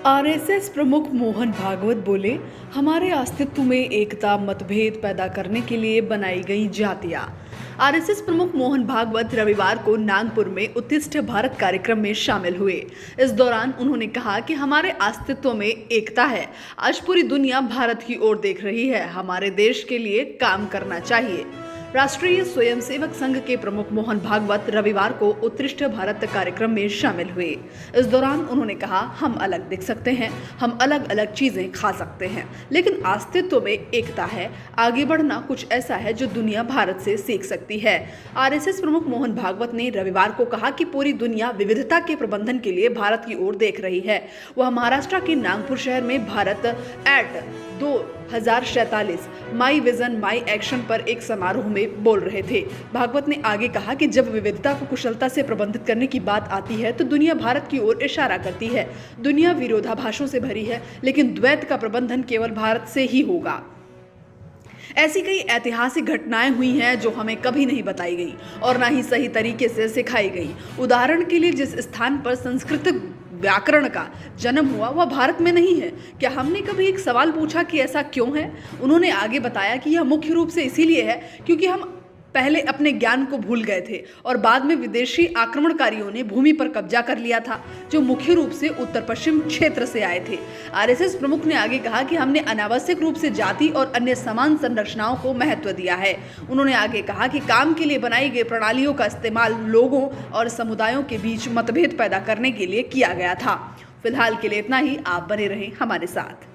RSS प्रमुख मोहन भागवत बोले, हमारे अस्तित्व में एकता मतभेद पैदा करने के लिए बनाई गई जातियां। आरएसएस प्रमुख मोहन भागवत रविवार को नागपुर में उत्कृष्ट भारत कार्यक्रम में शामिल हुए। इस दौरान उन्होंने कहा कि हमारे अस्तित्व में एकता है। आज पूरी दुनिया भारत की ओर देख रही है। हमारे देश के लिए काम करना चाहिए। राष्ट्रीय स्वयंसेवक संघ के प्रमुख मोहन भागवत रविवार को उत्कृष्ट भारत कार्यक्रम में शामिल हुए। इस दौरान उन्होंने कहा, हम अलग दिख सकते हैं, हम अलग अलग चीजें खा सकते हैं, लेकिन अस्तित्व में एकता है। आगे बढ़ना कुछ ऐसा है जो दुनिया भारत से सीख सकती है। आरएसएस प्रमुख मोहन भागवत ने रविवार को कहा कि पूरी दुनिया विविधता के प्रबंधन के लिए भारत की ओर देख रही है। वह महाराष्ट्र के नागपुर शहर में Bharat at 2047 my vision my action पर एक समारोह में बोल रहे थे। भागवत ने आगे कहा कि जब विविधता को कुशलता से प्रबंधित करने की बात आती है तो दुनिया भारत की ओर इशारा करती है। दुनिया विरोधाभासों से भरी है, लेकिन द्वैत का प्रबंधन केवल भारत से ही होगा। ऐसी कई ऐतिहासिक घटनाएं हुई हैं जो हमें कभी नहीं बताई गई और ना ही सही तरीके से सिखाई गई। उदाहरण के लिए, जिस स्थान पर संस्कृत व्याकरण का जन्म हुआ वह भारत में नहीं है। क्या हमने कभी एक सवाल पूछा कि ऐसा क्यों है? उन्होंने आगे बताया कि यह मुख्य रूप से इसीलिए है क्योंकि हम पहले अपने ज्ञान को भूल गए थे और बाद में विदेशी आक्रमणकारियों ने भूमि पर कब्जा कर लिया था, जो मुख्य रूप से उत्तर पश्चिम क्षेत्र से आए थे। आरएसएस प्रमुख ने आगे कहा कि हमने अनावश्यक रूप से जाति और अन्य समान संरचनाओं को महत्व दिया है। उन्होंने आगे कहा कि काम के लिए बनाई गई प्रणालियों का इस्तेमाल लोगों और समुदायों के बीच मतभेद पैदा करने के लिए किया गया था। फिलहाल के लिए इतना ही। आप बने रहें हमारे साथ।